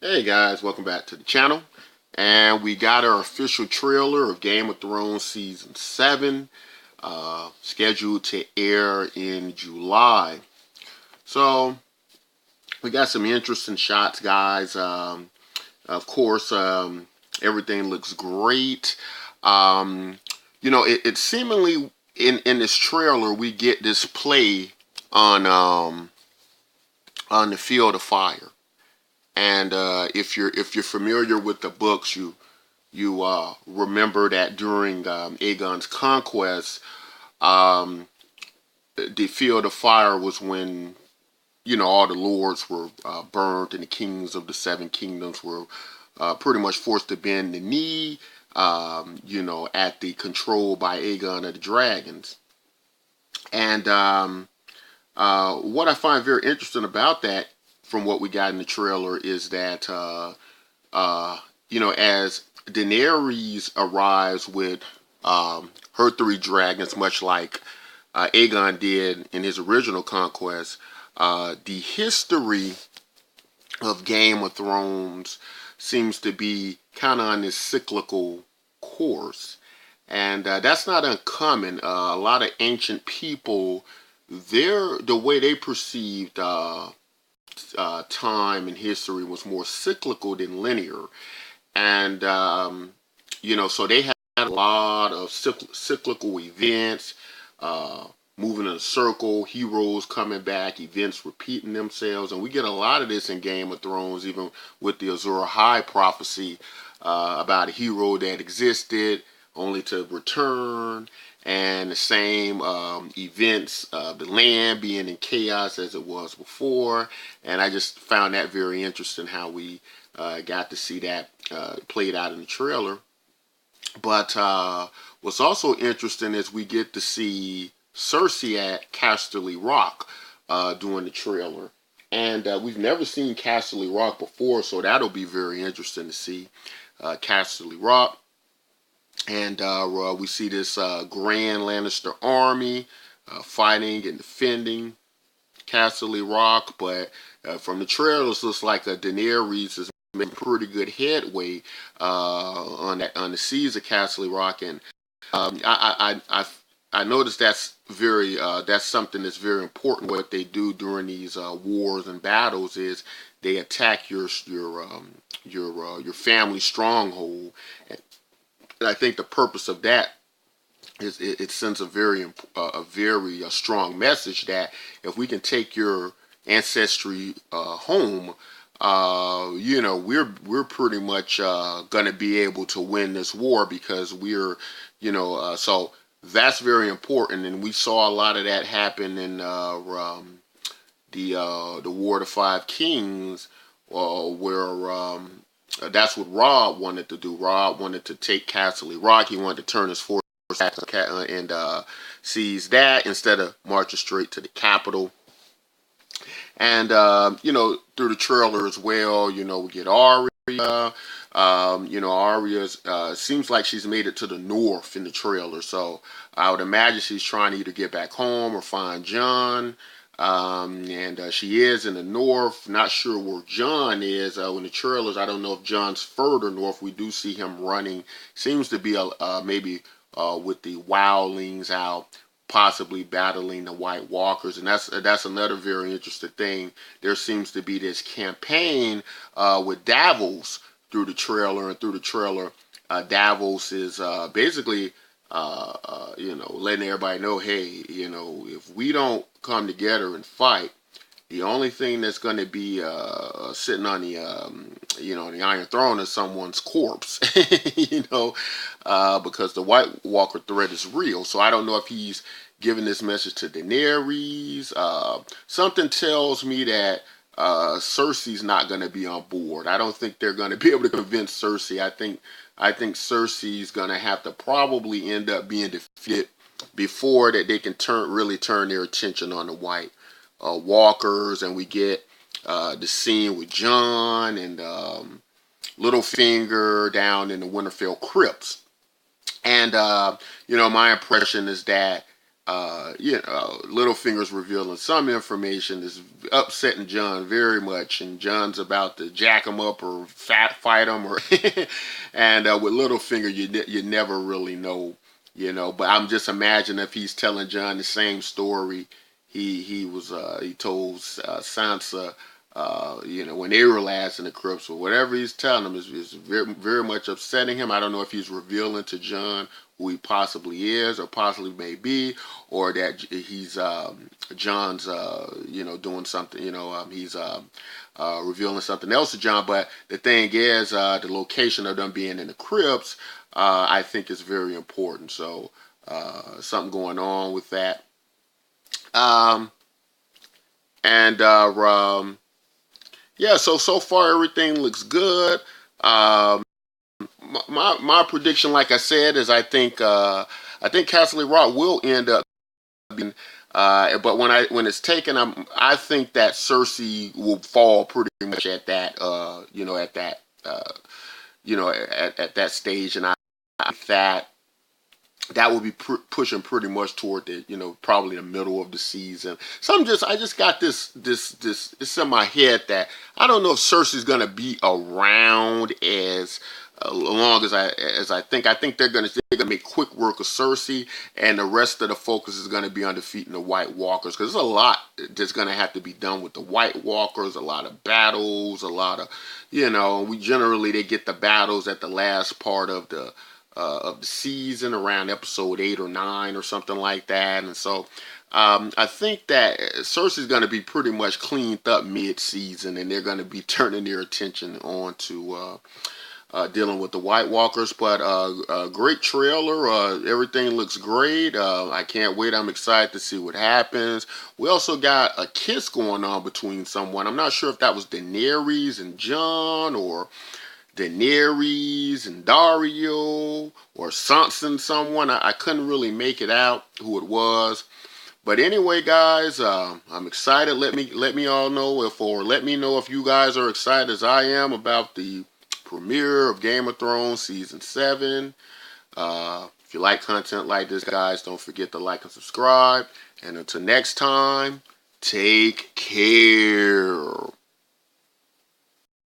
Hey guys, welcome back to the channel. And we got our official trailer of Game of Thrones Season 7, scheduled to air in July. So, we got some interesting shots, guys. Of course, everything looks great. Um, it seemingly, in this trailer, we get this play on, on the field of fire. And if you're familiar with the books, you remember that during Aegon's conquest, um, the field of fire was when all the lords were burned and the kings of the Seven Kingdoms were pretty much forced to bend the knee. At the control by Aegon of the dragons. And what I find very interesting about that, from what we got in the trailer, is that as Daenerys arrives with her three dragons, much like Aegon did in his original conquest, the history of Game of Thrones seems to be kind of on this cyclical course. And that's not uncommon. A lot of ancient people, the way they perceived time and history was more cyclical than linear. And so they had a lot of cyclical events, uh, moving in a circle, heroes coming back, events repeating themselves, and we get a lot of this in Game of Thrones, even with the Azor Ahai prophecy about a hero that existed only to return, and the same events, the land being in chaos as it was before. And I just found that very interesting how we got to see that played out in the trailer. But what's also interesting is we get to see Cersei at Casterly Rock during the trailer. And we've never seen Casterly Rock before, so that'll be very interesting to see Casterly Rock. And we see this Grand Lannister army fighting and defending Casterly Rock. But from the trailers, looks like Daenerys is making pretty good headway on the seas of Casterly Rock. And I noticed that's something that's very important. What they do during these wars and battles is they attack your family stronghold. And I think the purpose of that is it sends a very strong message that if we can take your ancestry home, we're pretty much going to be able to win this war, because so that's very important. And we saw a lot of that happen in the War of the Five Kings, where that's what Rob wanted to do. Rob wanted to take Casterly Rock. He wanted to turn his force back and seize that instead of marching straight to the capital. And through the trailer as well, we get Arya. Arya seems like she's made it to the north in the trailer, so I would imagine she's trying to either get back home or find Jon. And she is in the north. Not sure where Jon is. In the trailers, I don't know if Jon's further north. We do see him running. Seems to be maybe with the wildlings out, possibly battling the White Walkers. And that's another very interesting thing. There seems to be this campaign with Davos through the trailer, and through the trailer, Davos is basically letting everybody know, hey, if we don't come together and fight, the only thing that's going to be sitting on the the Iron Throne is someone's corpse, because the White Walker threat is real. So I don't know if he's giving this message to Daenerys. Something tells me that Cersei's not going to be on board. I don't think they're going to be able to convince Cersei. I think Cersei's going to have to probably end up being defeated before that they can really turn their attention on the White Walkers. And we get the scene with Jon and Littlefinger down in the Winterfell crypts. And my impression is that Littlefinger's revealing some information is upsetting Jon very much, and Jon's about to jack him up or fight him, or and with Littlefinger, you never really know, But I'm just imagining if he's telling Jon the same story he told Sansa, when they were last in the crypts, or whatever he's telling him is very, very much upsetting him. I don't know if he's revealing to Jon who he possibly is or possibly may be, or that he's Jon's doing something, he's revealing something else to Jon. But the thing is, the location of them being in the crypts, I think is very important. So something going on with that. Yeah, so far everything looks good. My prediction, like I said, is I think Castle Rock will end up being, but when it's taken, I think that Cersei will fall pretty much at that at that stage, and I think that will be pushing pretty much toward the probably the middle of the season. So I just got this it's in my head that I don't know if Cersei's gonna be around as long as I think. I think they're gonna make quick work of Cersei, and the rest of the focus is gonna be on defeating the White Walkers, because there's a lot that's gonna have to be done with the White Walkers. A lot of battles, a lot of they get the battles at the last part of the season, around episode 8 or 9 or something like that. And so I think that Cersei's going to be pretty much cleaned up mid-season, and they're going to be turning their attention on to dealing with the White Walkers. But great trailer. Everything looks great. I can't wait. I'm excited to see what happens. We also got a kiss going on between someone. I'm not sure if that was Daenerys and Jon, or Daenerys and Dario, or Sansa and someone. I couldn't really make it out who it was. But anyway, guys, I'm excited. Let me all know let me know if you guys are excited as I am about the premiere of Game of Thrones season 7. If you like content like this, guys, don't forget to like and subscribe. And until next time, take care.